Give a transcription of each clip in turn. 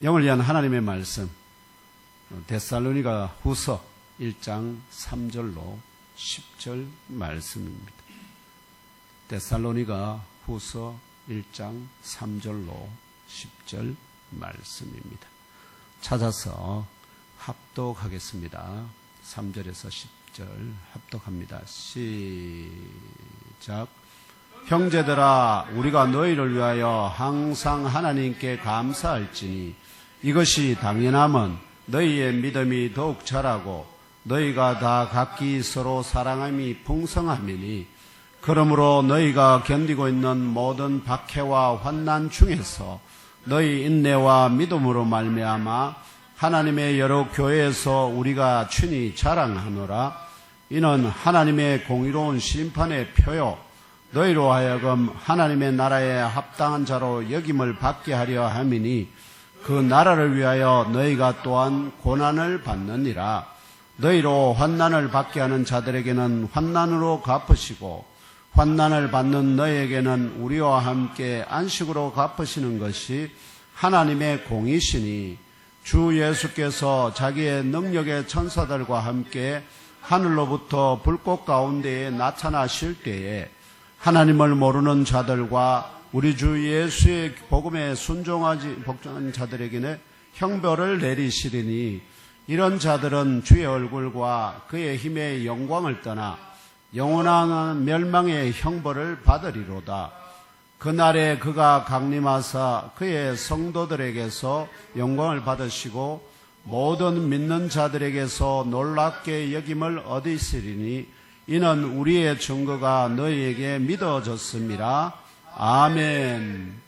영을 위한 하나님의 말씀, 데살로니가 후서 1장 3절로 10절 말씀입니다. 데살로니가 후서 1장 3절로 10절 말씀입니다. 찾아서 합독하겠습니다. 3절에서 10절 합독합니다. 시작. 형제들아, 우리가 너희를 위하여 항상 하나님께 감사할지니 이것이 당연함은 너희의 믿음이 더욱 자라고 너희가 다 각기 서로 사랑함이 풍성함이니, 그러므로 너희가 견디고 있는 모든 박해와 환난 중에서 너희 인내와 믿음으로 말미암아 하나님의 여러 교회에서 우리가 친히 자랑하노라. 이는 하나님의 공의로운 심판의 표요 너희로 하여금 하나님의 나라에 합당한 자로 여김을 받게 하려 함이니, 그 나라를 위하여 너희가 또한 고난을 받느니라. 너희로 환난을 받게 하는 자들에게는 환난으로 갚으시고 환난을 받는 너희에게는 우리와 함께 안식으로 갚으시는 것이 하나님의 공이시니, 주 예수께서 자기의 능력의 천사들과 함께 하늘로부터 불꽃 가운데에 나타나실 때에 하나님을 모르는 자들과 우리 주 예수의 복음에 복종한 자들에게는 형벌을 내리시리니, 이런 자들은 주의 얼굴과 그의 힘의 영광을 떠나 영원한 멸망의 형벌을 받으리로다. 그날에 그가 강림하사 그의 성도들에게서 영광을 받으시고 모든 믿는 자들에게서 놀랍게 여김을 얻으시리니, 이는 우리의 증거가 너희에게 믿어졌습니다. 아멘.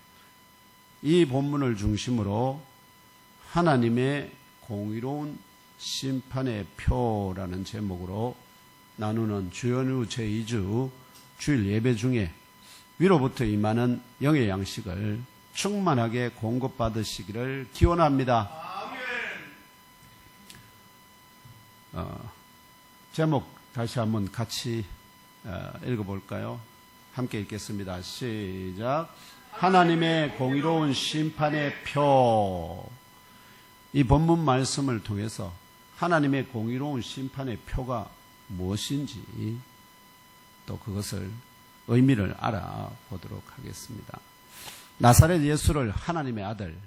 이 본문을 중심으로 하나님의 공의로운 심판의 표라는 제목으로 나누는 주연후 제2주 주일 예배 중에 위로부터 임하는 영의 양식을 충만하게 공급받으시기를 기원합니다. 제목 다시 한번 같이 읽어볼까요? 함께 읽겠습니다. 시작. 하나님의 공의로운 심판의 표. 이 본문 말씀을 통해서 하나님의 공의로운 심판의 표가 무엇인지 또 그것을 의미를 알아보도록 하겠습니다. 나사렛 예수를 하나님의 아들,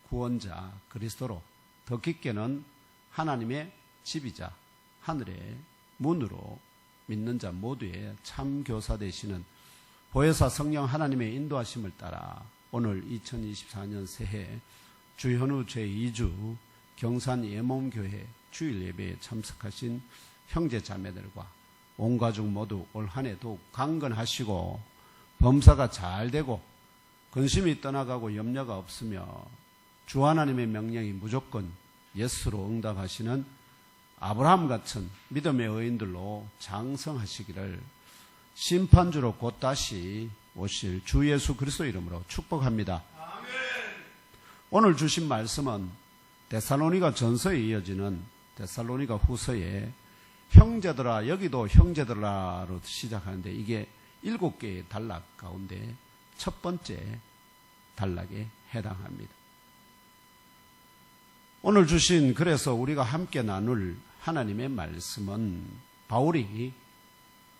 구원자, 그리스도로, 더 깊게는 하나님의 집이자 하늘의 문으로 믿는 자 모두의 참교사 되시는 보혜사 성령 하나님의 인도하심을 따라 오늘 2024년 새해 주현우 제2주 경산 예몽교회 주일 예배에 참석하신 형제 자매들과 온 가족 모두 올 한 해 더욱 강건하시고 범사가 잘 되고 근심이 떠나가고 염려가 없으며 주 하나님의 명령이 무조건 예수로 응답하시는 아브라함 같은 믿음의 의인들로 장성하시기를 심판주로 곧 다시 오실 주 예수 그리스도 이름으로 축복합니다. 아멘. 오늘 주신 말씀은 데살로니가 전서에 이어지는 데살로니가 후서의 형제들아, 여기도 형제들아로 시작하는데 이게 7개의 단락 가운데 첫 번째 단락에 해당합니다. 오늘 주신, 그래서 우리가 함께 나눌 하나님의 말씀은 바울이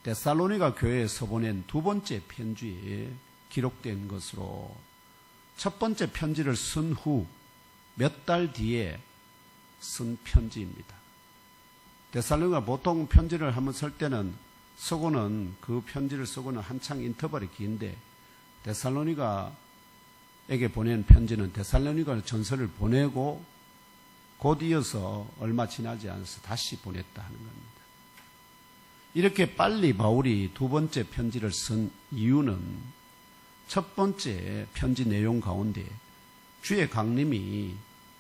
데살로니가 교회에서 보낸 두 번째 편지에 기록된 것으로, 첫 번째 편지를 쓴 후 몇 달 뒤에 쓴 편지입니다. 데살로니가 보통 편지를 한번 쓸 때는 쓰고는, 그 편지를 쓰고는 한창 인터벌이 긴데 데살로니가에게 보낸 편지는 데살로니가 전서를 보내고 곧 이어서 얼마 지나지 않아서 다시 보냈다 하는 겁니다. 이렇게 빨리 바울이 두 번째 편지를 쓴 이유는 첫 번째 편지 내용 가운데 주의 강림이,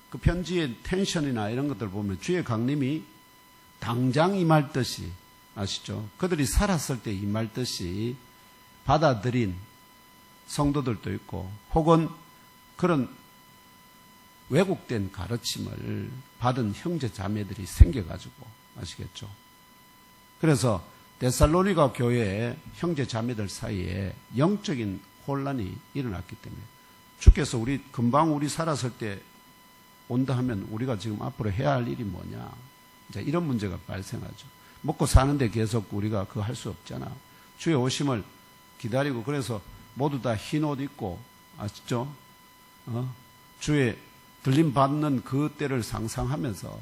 그 편지의 텐션이나 이런 것들 보면 주의 강림이 당장 임할 듯이, 아시죠? 그들이 살았을 때 임할 듯이 받아들인 성도들도 있고, 혹은 그런 왜곡된 가르침을 받은 형제 자매들이 생겨가지고, 아시겠죠? 그래서 데살로니가 교회의 형제 자매들 사이에 영적인 혼란이 일어났기 때문에, 주께서 금방 우리 살았을 때 온다 하면 우리가 지금 앞으로 해야 할 일이 뭐냐. 이제 이런 문제가 발생하죠. 먹고 사는데 계속 우리가 그거 할 수 없잖아. 주의 오심을 기다리고 그래서 모두 다 흰 옷 입고 아시죠? 주의 들림 받는 그 때를 상상하면서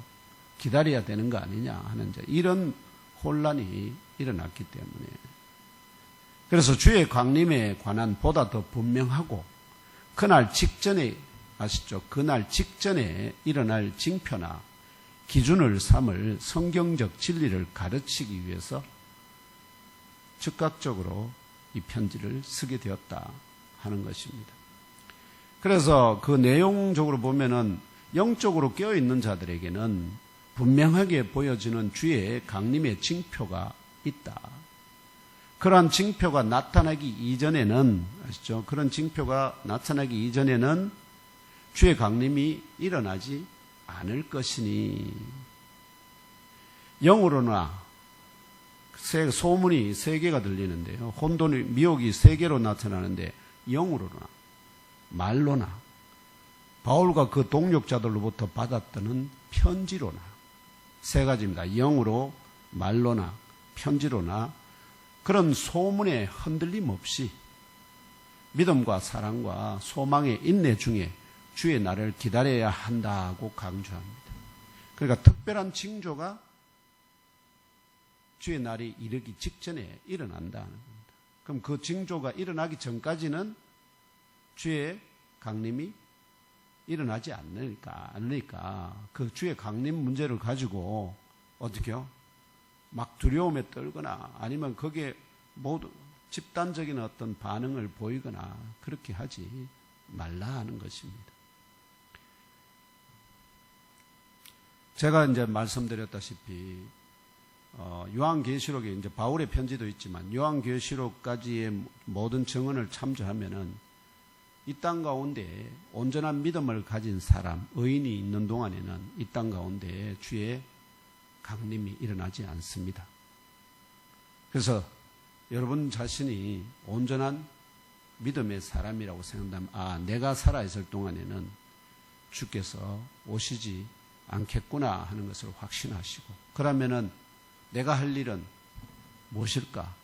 기다려야 되는 거 아니냐 하는 이런 혼란이 일어났기 때문에 그래서 주의 강림에 관한 보다 더 분명하고 그날 직전에 아시죠? 그날 직전에 일어날 징표나 기준을 삼을 성경적 진리를 가르치기 위해서 즉각적으로 이 편지를 쓰게 되었다 하는 것입니다. 그래서 그 내용적으로 보면은 영적으로 깨어있는 자들에게는 분명하게 보여지는 주의 강림의 징표가 있다. 그러한 징표가 나타나기 이전에는 아시죠? 그런 징표가 나타나기 이전에는 주의 강림이 일어나지 않을 것이니 영으로나 소문이 세 개가 들리는데요. 혼돈이 미혹이 세 개로 나타나는데 영으로나 말로나 바울과 그 동역자들로부터 받았다는 편지로나 세 가지입니다. 영으로 말로나 편지로나 그런 소문에 흔들림 없이 믿음과 사랑과 소망의 인내 중에 주의 날을 기다려야 한다고 강조합니다. 그러니까 특별한 징조가 주의 날이 이르기 직전에 일어난다는 겁니다. 그럼 그 징조가 일어나기 전까지는 주의 강림이 일어나지 않으니까 그 주의 강림 문제를 가지고 어떻게요? 막 두려움에 떨거나 아니면 거기에 모두 집단적인 어떤 반응을 보이거나 그렇게 하지 말라 하는 것입니다. 제가 이제 말씀드렸다시피 요한계시록에 이제 바울의 편지도 있지만 요한계시록까지의 모든 증언을 참조하면은 이 땅 가운데 온전한 믿음을 가진 사람, 의인이 있는 동안에는 이 땅 가운데 주의 강림이 일어나지 않습니다. 그래서 여러분 자신이 온전한 믿음의 사람이라고 생각하면 내가 살아있을 동안에는 주께서 오시지 않겠구나 하는 것을 확신하시고 그러면은 내가 할 일은 무엇일까?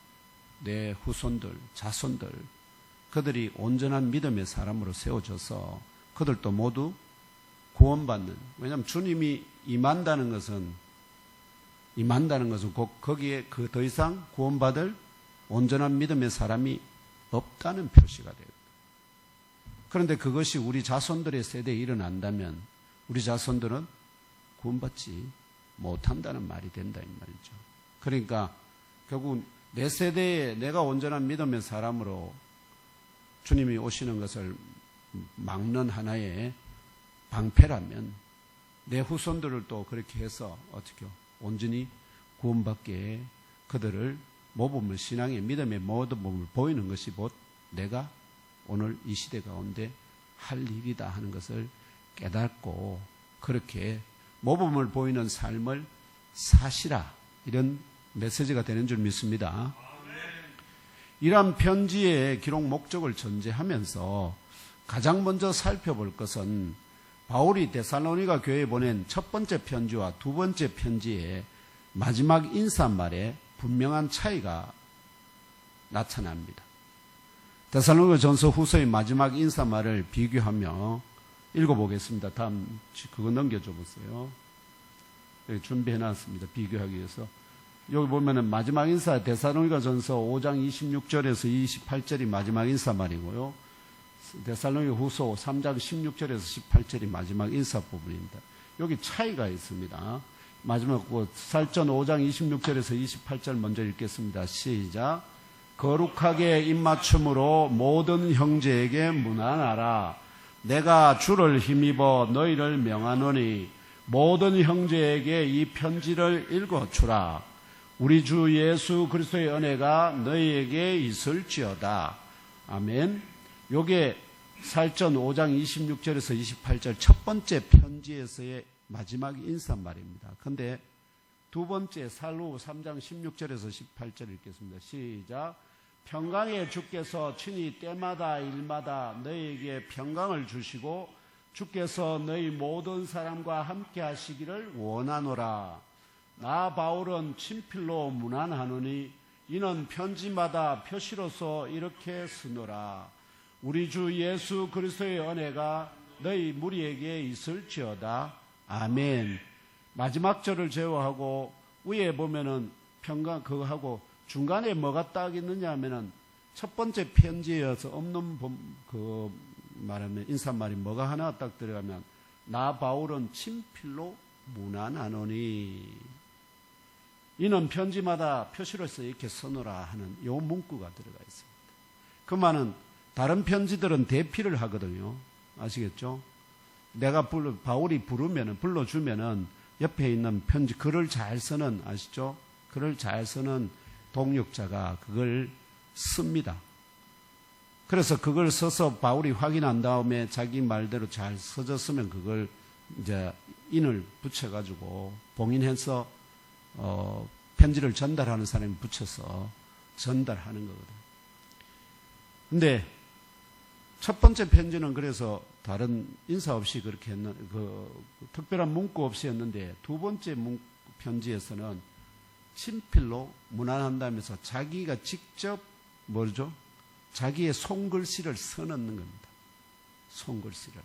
내 후손들, 자손들 그들이 온전한 믿음의 사람으로 세워져서 그들도 모두 구원받는 왜냐하면 주님이 임한다는 것은 거기에 그 더 이상 구원받을 온전한 믿음의 사람이 없다는 표시가 돼요. 그런데 그것이 우리 자손들의 세대에 일어난다면 우리 자손들은 구원받지 못한다는 말이 된다 이 말이죠. 그러니까 결국 내 세대에 내가 온전한 믿음의 사람으로 주님이 오시는 것을 막는 하나의 방패라면 내 후손들을 또 그렇게 해서 어떻게 온전히 구원받게 그들을 모범을 신앙의 믿음의 모범을 보이는 것이 곧 내가 오늘 이 시대 가운데 할 일이다 하는 것을 깨닫고 그렇게 모범을 보이는 삶을 사시라 이런 메시지가 되는 줄 믿습니다. 이러한 편지의 기록 목적을 전제하면서 가장 먼저 살펴볼 것은 바울이 데살로니가 교회에 보낸 첫 번째 편지와 두 번째 편지의 마지막 인사말에 분명한 차이가 나타납니다. 데살로니가 전서 후서의 마지막 인사말을 비교하며 읽어보겠습니다. 다음 그거 넘겨줘 보세요. 여기 준비해놨습니다. 비교하기 위해서. 여기 보면은 마지막 인사 데살로니가 전서 5장 26절에서 28절이 마지막 인사 말이고요. 데살로니가 후서 3장 16절에서 18절이 마지막 인사 부분입니다. 여기 차이가 있습니다. 마지막 살전 5장 26절에서 28절 먼저 읽겠습니다. 시작. 거룩하게 입맞춤으로 모든 형제에게 문안하라. 내가 주를 힘입어 너희를 명하노니 모든 형제에게 이 편지를 읽어주라. 우리 주 예수 그리스도의 은혜가 너희에게 있을지어다. 아멘. 요게 살전 5장 26절에서 28절 첫 번째 편지에서의 마지막 인사말입니다. 근데 두 번째 살로 3장 16절에서 18절 읽겠습니다. 시작. 평강의 주께서 친히 때마다 일마다 너희에게 평강을 주시고 주께서 너희 모든 사람과 함께 하시기를 원하노라. 나 바울은 친필로 문안하노니 이는 편지마다 표시로서 이렇게 쓰노라. 우리 주 예수 그리스도의 은혜가 너희 무리에게 있을지어다. 아멘. 마지막 절을 제외하고 위에 보면은 평강 그거 하고 중간에 뭐가 딱 있느냐 하면은 첫 번째 편지여서 없는 그 말하면 인사말이 뭐가 하나 딱 들어가면 나 바울은 친필로 문안하노니 이는 편지마다 표시로서 이렇게 써놓으라 하는 요 문구가 들어가 있습니다. 그 말은 다른 편지들은 대피를 하거든요. 아시겠죠? 내가 바울이 불러주면은 옆에 있는 편지, 글을 잘 쓰는, 아시죠? 글을 잘 쓰는 동역자가 그걸 씁니다. 그래서 그걸 써서 바울이 확인한 다음에 자기 말대로 잘 써졌으면 그걸 이제 인을 붙여가지고 봉인해서 편지를 전달하는 사람이 붙여서 전달하는 거거든. 근데 첫 번째 편지는 그래서 다른 인사 없이 그렇게 특별한 문구 없이 했는데 두 번째 편지에서는 친필로 문안한다면서 자기가 직접 뭐죠? 자기의 손글씨를 써넣는 겁니다. 손글씨를.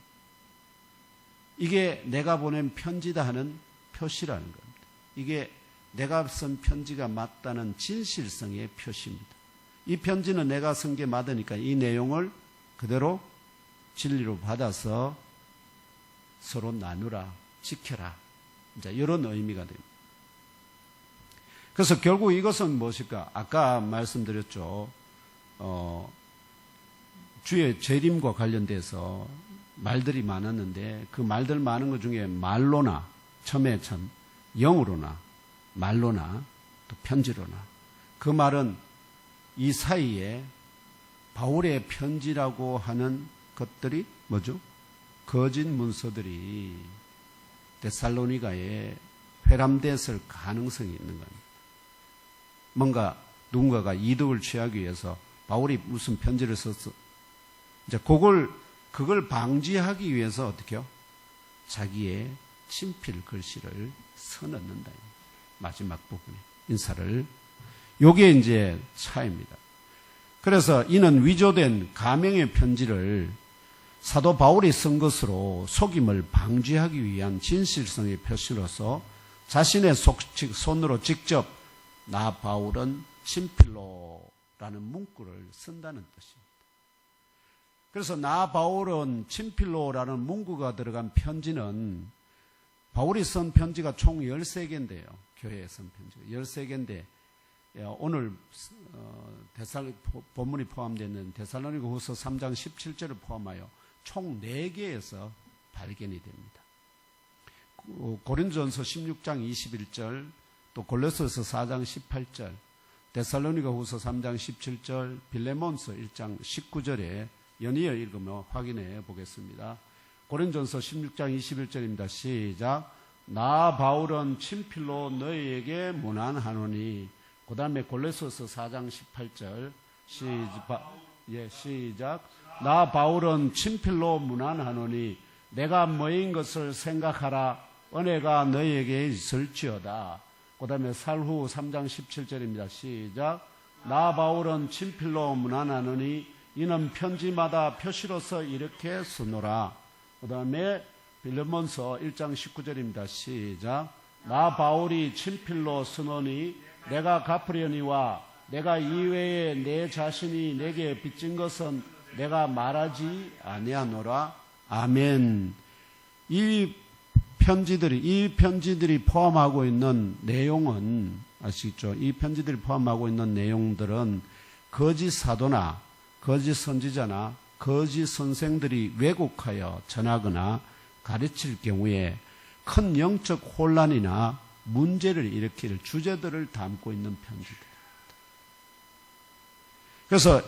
이게 내가 보낸 편지다 하는 표시라는 겁니다. 이게 내가 쓴 편지가 맞다는 진실성의 표시입니다. 이 편지는 내가 쓴 게 맞으니까 이 내용을 그대로 진리로 받아서 서로 나누라, 지켜라. 이제 이런 의미가 됩니다. 그래서 결국 이것은 무엇일까? 아까 말씀드렸죠. 주의 재림과 관련돼서 말들이 많았는데 그 말들 많은 것 중에 말로나 처음에 참 영으로나 말로나 또 편지로나 그 말은 이 사이에 바울의 편지라고 하는 것들이 뭐죠? 거짓 문서들이 데살로니가에 회람됐을 가능성이 있는 겁니다. 뭔가 누군가가 이득을 취하기 위해서 바울이 무슨 편지를 썼어. 이제 그걸 방지하기 위해서 어떻게요? 자기의 친필 글씨를 써넣는다. 마지막 부분에 인사를. 요게 이제 차이입니다. 그래서 이는 위조된 가명의 편지를 사도 바울이 쓴 것으로 속임을 방지하기 위한 진실성의 표시로서 자신의 손으로 직접 나 바울은 친필로라는 문구를 쓴다는 뜻입니다. 그래서 나 바울은 친필로라는 문구가 들어간 편지는 바울이 쓴 편지가 총 13개인데요. 교회에 쓴 편지가 13개인데 오늘 본문이 포함되어 있는 데살로니가 후서 3장 17절을 포함하여 총 4개에서 발견이 됩니다. 고린도전서 16장 21절, 또 골로새서 4장 18절, 데살로니가 후서 3장 17절, 빌레몬서 1장 19절에 연이어 읽으며 확인해 보겠습니다. 고린도전서 16장 21절입니다. 시작. 나 바울은 친필로 너희에게 문안하노니. 그 다음에 골로새서 4장 18절 시작. 나 바울은 친필로 문안하노니 내가 뭐인 것을 생각하라. 은혜가 너희에게 있을지어다. 그 다음에 살후 3장 17절입니다. 시작. 나 바울은 친필로 문안하노니 이는 편지마다 표시로서 이렇게 쓰노라. 그 다음에 빌레몬서 1장 19절입니다. 시작. 나 바울이 친필로 쓰노니 내가 갚으려니와 내가 이외에 내 자신이 내게 빚진 것은 내가 말하지 아니하노라. 아멘. 이 편지들이 포함하고 있는 내용은 아시죠? 이 편지들이 포함하고 있는 내용들은 거짓 사도나 거짓 선지자나 거짓 선생들이 왜곡하여 전하거나 가르칠 경우에 큰 영적 혼란이나 문제를 일으킬 주제들을 담고 있는 편지들입니다. 그래서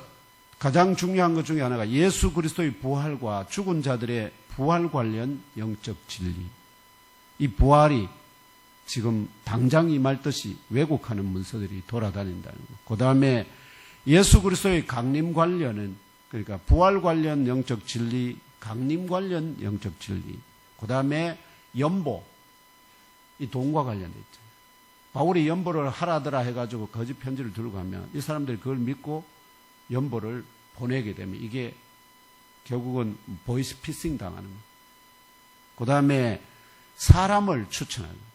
가장 중요한 것 중에 하나가 예수 그리스도의 부활과 죽은 자들의 부활 관련 영적 진리. 이 부활이 지금 당장 임할 듯이 왜곡하는 문서들이 돌아다닌다는 것. 그 다음에 예수 그리스도의 강림 관련은 그러니까 부활 관련 영적 진리, 강림 관련 영적 진리, 그 다음에 연보, 이 돈과 관련돼 있잖아요. 바울이 연보를 하라더라 해가지고 거짓 편지를 들고 가면 이 사람들이 그걸 믿고 연보를 보내게 되면 이게 결국은 보이스피싱 당하는 거예요. 그 다음에 사람을 추천하는 거예요.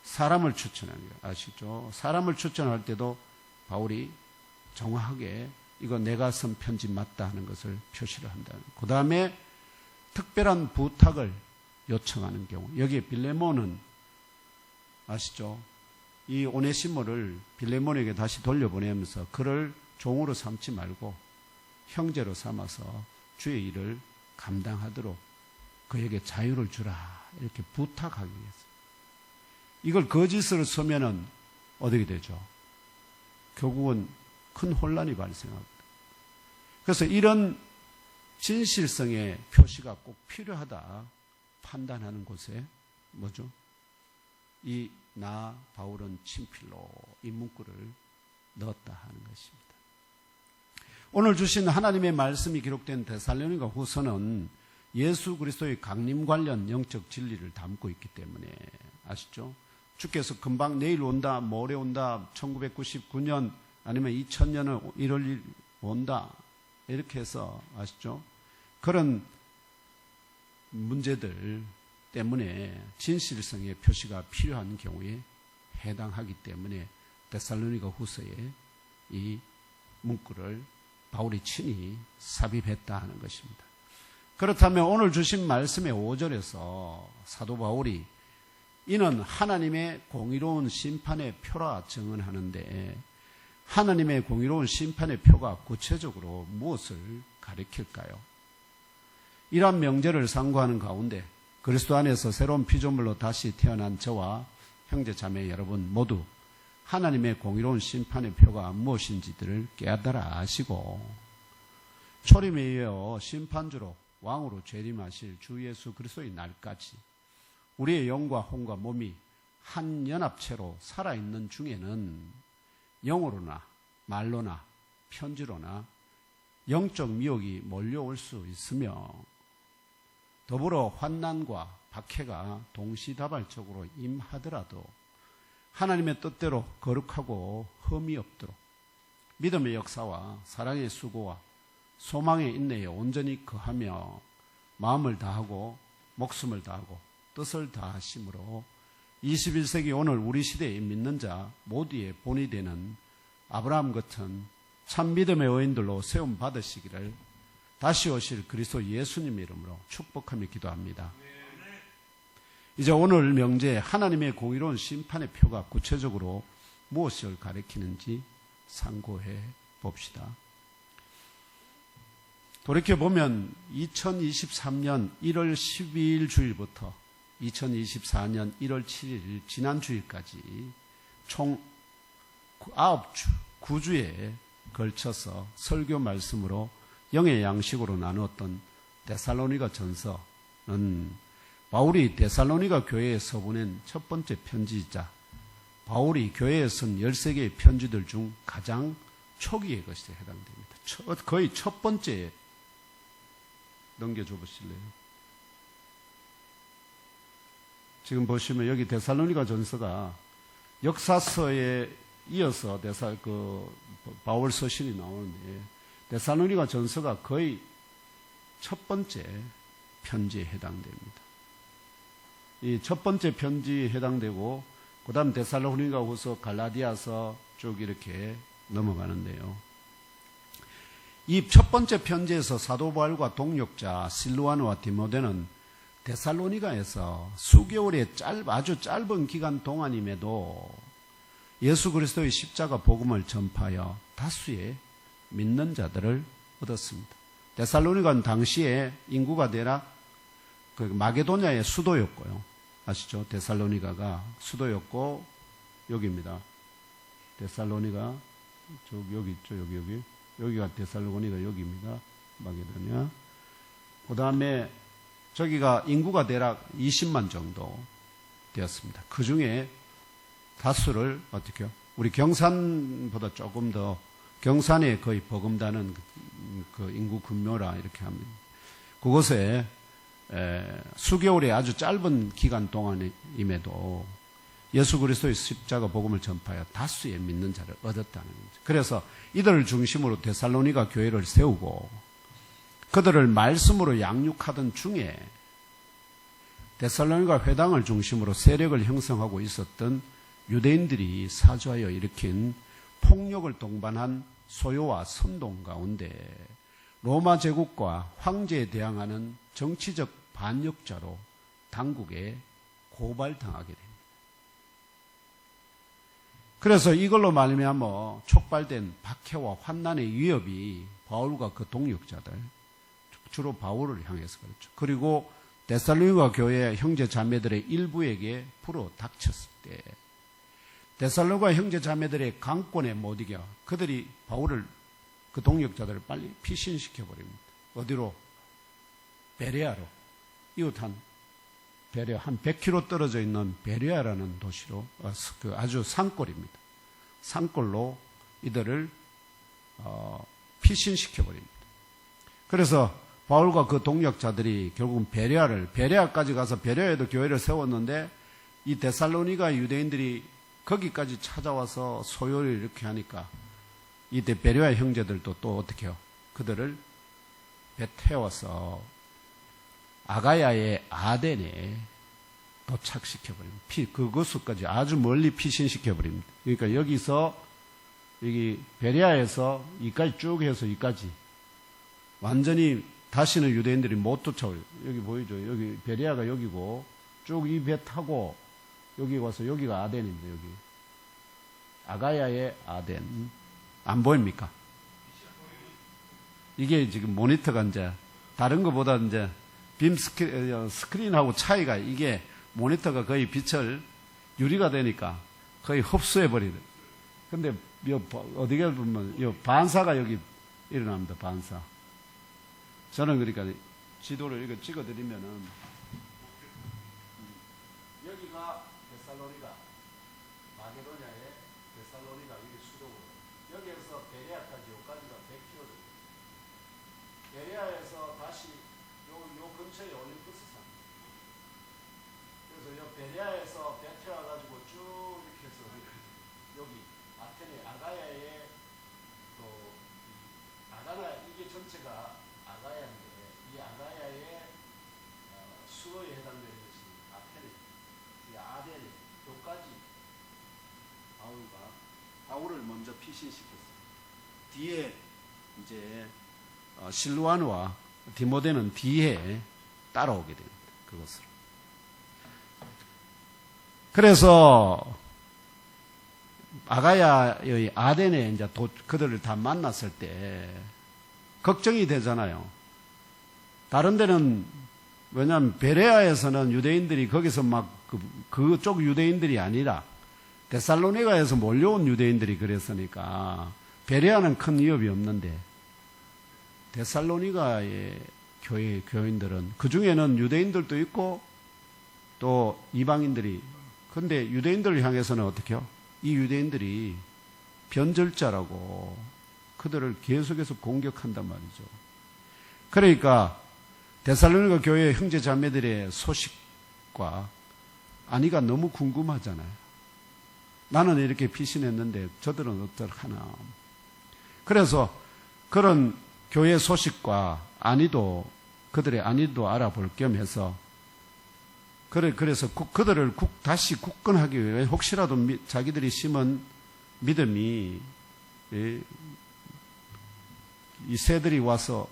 사람을 추천하는 거예요. 아시죠? 사람을 추천할 때도 바울이 정확하게 이거 내가 쓴 편지 맞다 하는 것을 표시를 한다는 거예요. 그 다음에 특별한 부탁을 요청하는 경우, 여기에 빌레몬은 아시죠? 이 오네시모를 빌레몬에게 다시 돌려보내면서 그를 종으로 삼지 말고 형제로 삼아서 주의 일을 감당하도록 그에게 자유를 주라 이렇게 부탁하기 위해서. 이걸 거짓으로 쓰면은 어떻게 되죠? 결국은 큰 혼란이 발생합니다. 그래서 이런 진실성의 표시가 꼭 필요하다 판단하는 곳에 뭐죠? 이 나 바울은 친필로 이 문구를 넣었다 하는 것입니다. 오늘 주신 하나님의 말씀이 기록된 데살로니가 후서는 예수 그리스도의 강림 관련 영적 진리를 담고 있기 때문에 아시죠? 주께서 금방 내일 온다, 모레 온다, 1999년 아니면 2000년은 1월 1일 온다 이렇게 해서 아시죠? 그런 문제들 때문에 진실성의 표시가 필요한 경우에 해당하기 때문에 데살로니가 후서에 이 문구를 바울이 친히 삽입했다 하는 것입니다. 그렇다면 오늘 주신 말씀의 5절에서 사도 바울이 이는 하나님의 공의로운 심판의 표라 증언하는데 하나님의 공의로운 심판의 표가 구체적으로 무엇을 가리킬까요? 이러한 명제를 상고하는 가운데 그리스도 안에서 새로운 피조물로 다시 태어난 저와 형제 자매 여러분 모두 하나님의 공의로운 심판의 표가 무엇인지들을 깨달아 아시고 초림에 이어 심판주로 왕으로 재림하실 주 예수 그리스도의 날까지 우리의 영과 혼과 몸이 한 연합체로 살아있는 중에는 영으로나 말로나 편지로나 영적 미혹이 몰려올 수 있으며 더불어 환난과 박해가 동시다발적으로 임하더라도 하나님의 뜻대로 거룩하고 흠이 없도록 믿음의 역사와 사랑의 수고와 소망의 인내에 온전히 거하며 마음을 다하고 목숨을 다하고 뜻을 다하심으로 21세기 오늘 우리 시대에 믿는 자 모두의 본이 되는 아브라함 같은 참 믿음의 의인들로 세움 받으시기를 다시 오실 그리스도 예수님 이름으로 축복하며 기도합니다. 이제 오늘 명제 하나님의 공의로운 심판의 표가 구체적으로 무엇을 가리키는지 상고해 봅시다. 돌이켜보면 2023년 1월 12일 주일부터 2024년 1월 7일 지난 주일까지 총 9주에 걸쳐서 설교 말씀으로 영의 양식으로 나누었던 데살로니가 전서는 바울이 데살로니가 교회에 서보낸 첫 번째 편지이자 바울이 교회에 쓴 13개의 편지들 중 가장 초기의 것에 해당됩니다. 거의 첫 번째 넘겨줘 보실래요? 지금 보시면 여기 데살로니가 전서가 역사서에 이어서 바울 서신이 나오는데 데살로니가 전서가 거의 첫 번째 편지에 해당됩니다. 이 첫 번째 편지에 해당되고 그 다음 데살로니가 후서 갈라디아서 쭉 이렇게 넘어가는데요. 이 첫 번째 편지에서 사도 바울과 동역자 실루아노와 디모데는 데살로니가에서 수개월의 아주 짧은 기간 동안임에도 예수 그리스도의 십자가 복음을 전파하여 다수의 믿는 자들을 얻었습니다. 데살로니가는 당시에 인구가 대략 마게도냐의 수도였고요. 아시죠? 데살로니가가 수도였고 여기입니다. 데살로니가 여기 있죠. 여기가 데살로니가 여기입니다. 마게도냐. 그 다음에 저기가 인구가 대략 20만 정도 되었습니다. 그 중에 다수를 어떻게요? 우리 경산보다 조금 더 경산에 거의 버금다는 그 인구 근묘라 이렇게 합니다. 그것에 수개월의 아주 짧은 기간 동안임에도 예수 그리스도의 십자가 복음을 전파하여 다수의 믿는 자를 얻었다는 거죠. 그래서 이들을 중심으로 데살로니가 교회를 세우고 그들을 말씀으로 양육하던 중에 데살로니가 회당을 중심으로 세력을 형성하고 있었던 유대인들이 사주하여 일으킨 폭력을 동반한 소요와 선동 가운데 로마 제국과 황제에 대항하는 정치적 반역자로 당국에 고발당하게 됩니다. 그래서 이걸로 말미암아 촉발된 박해와 환난의 위협이 바울과 그 동역자들, 주로 바울을 향해서 그렇죠. 그리고 데살로니가 교회 형제 자매들의 일부에게 불어 닥쳤을 때 데살로니가 형제 자매들의 강권에 못 이겨 그들이 바울을 그 동역자들을 빨리 피신시켜 버립니다. 어디로? 베레아로. 이웃한 베레아 한 100km 떨어져 있는 베레아라는 도시로 그 아주 산골입니다. 산골로 이들을 피신시켜 버립니다. 그래서 바울과 그 동역자들이 결국은 베레아까지 가서 베레아에도 교회를 세웠는데 이 데살로니가 유대인들이 거기까지 찾아와서 소요를 이렇게 하니까 이때 베레아 형제들도 또 어떻게 해요? 그들을 배 태워서 아가야의 아덴에 도착시켜버립니다. 그곳까지 아주 멀리 피신시켜버립니다. 그러니까 여기서, 여기 베레아에서 이까지 쭉 해서 이까지 완전히 다시는 유대인들이 못 쫓아와요. 여기 보이죠? 여기 베레아가 여기고 쭉 이 배 타고 여기 와서 여기가 아덴입니다. 여기. 아가야의 아덴. 안 보입니까? 이게 지금 모니터가 이제 다른 것보다 이제 빔 스크린하고 차이가 이게 모니터가 거의 빛을 유리가 되니까 거의 흡수해버리는. 근데 어디가 보면 반사가 여기 일어납니다. 반사. 저는 그러니까 지도를 이거 찍어드리면은 여기가 데살로니가 마게도냐의 데살로니가 이게 수도고 여기에서 베레아까지 여기까지가 100km 됩니다. 베레아에서 다시 요 근처에 올림푸스 산. 그래서 요 베레아에서 배 태워가지고 쭉 이렇게 해서 여기 아테네 아가야의 또 아가야 이게 전체가 아가야인데 이 아가야의 수도에 해당되는 것이 아테네, 이 아덴 요까지 바울을 먼저 피신시켰어요. 뒤에 이제 실루아누와 디모데는 뒤에 따라오게 됩니다. 그것으로. 그래서 아가야의 아덴에 이제 그들을 다 만났을 때 걱정이 되잖아요. 다른 데는 왜냐하면 베레아에서는 유대인들이 거기서 막 그쪽 유대인들이 아니라 데살로니가에서 몰려온 유대인들이 그랬으니까 베레아는 큰 위협이 없는데 데살로니가의 교인들은 그 중에는 유대인들도 있고 또 이방인들이 근데 유대인들을 향해서는 어떻게 해요? 이 유대인들이 변절자라고 그들을 계속해서 공격한단 말이죠. 그러니까 데살로니가 교회 형제 자매들의 소식과 안위가 너무 궁금하잖아요. 나는 이렇게 피신했는데 저들은 어떡하나. 그래서 그런 교회 소식과 안위도 그들의 안위도 알아볼 겸 해서 그래서 그들을 다시 굳건하기 위해 혹시라도 자기들이 심은 믿음이 이 새들이 와서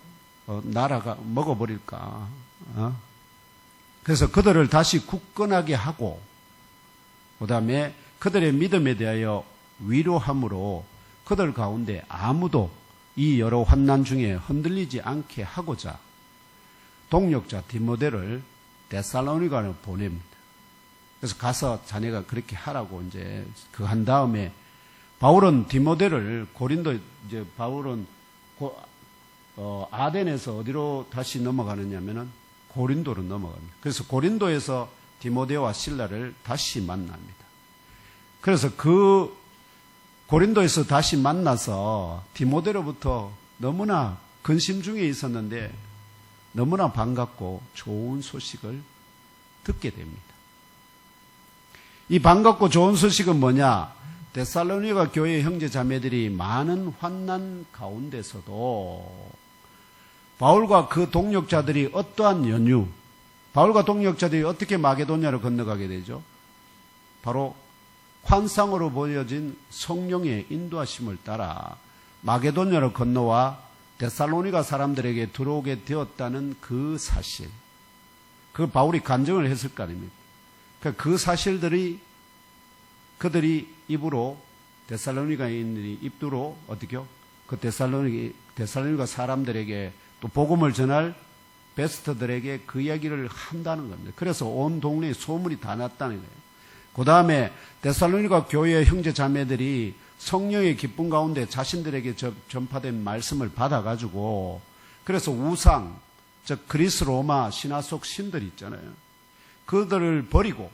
나라가 먹어버릴까. 그래서 그들을 다시 굳건하게 하고 그 다음에 그들의 믿음에 대하여 위로함으로 그들 가운데 아무도 이 여러 환난 중에 흔들리지 않게 하고자 동역자 디모데를 데살로니가로 보냅니다. 그래서 가서 자네가 그렇게 하라고 이제 그 한 다음에 바울은 디모데를 고린도 이제 바울은 아덴에서 어디로 다시 넘어가느냐면은 고린도로 넘어갑니다. 그래서 고린도에서 디모데와 실라를 다시 만납니다. 그래서 그 고린도에서 다시 만나서 디모데로부터 너무나 근심 중에 있었는데 너무나 반갑고 좋은 소식을 듣게 됩니다. 이 반갑고 좋은 소식은 뭐냐? 데살로니가 교회 형제 자매들이 많은 환난 가운데서도 바울과 그 동역자들이 어떠한 연유, 바울과 동역자들이 어떻게 마게도냐로 건너가게 되죠? 바로 환상으로 보여진 성령의 인도하심을 따라 마게도냐로 건너와 데살로니가 사람들에게 들어오게 되었다는 그 사실, 그 바울이 간증을 했을 거 아닙니까? 그 사실들이 그들이 입으로 데살로니가인들이 입으로 어떻게요? 그 데살로니가 사람들에게 또 복음을 전할 베스터들에게 그 이야기를 한다는 겁니다. 그래서 온 동네에 소문이 다 났다는 거예요. 그 다음에 데살로니가 교회 형제 자매들이 성령의 기쁨 가운데 자신들에게 전파된 말씀을 받아가지고 그래서 우상, 즉 그리스 로마 신화 속 신들 있잖아요. 그들을 버리고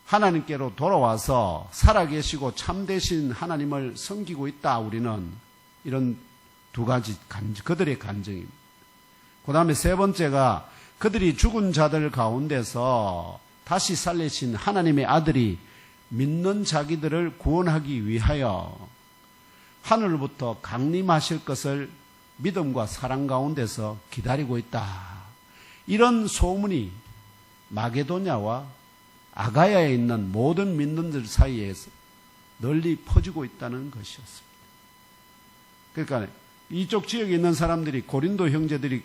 하나님께로 돌아와서 살아계시고 참되신 하나님을 섬기고 있다. 우리는 이런 두 가지 그들의 간증입니다. 그 다음에 세 번째가 그들이 죽은 자들 가운데서 다시 살리신 하나님의 아들이 믿는 자기들을 구원하기 위하여 하늘부터 강림하실 것을 믿음과 사랑 가운데서 기다리고 있다. 이런 소문이 마게도냐와 아가야에 있는 모든 믿는들 사이에서 널리 퍼지고 있다는 것이었습니다. 그러니까 이쪽 지역에 있는 사람들이 고린도 형제들이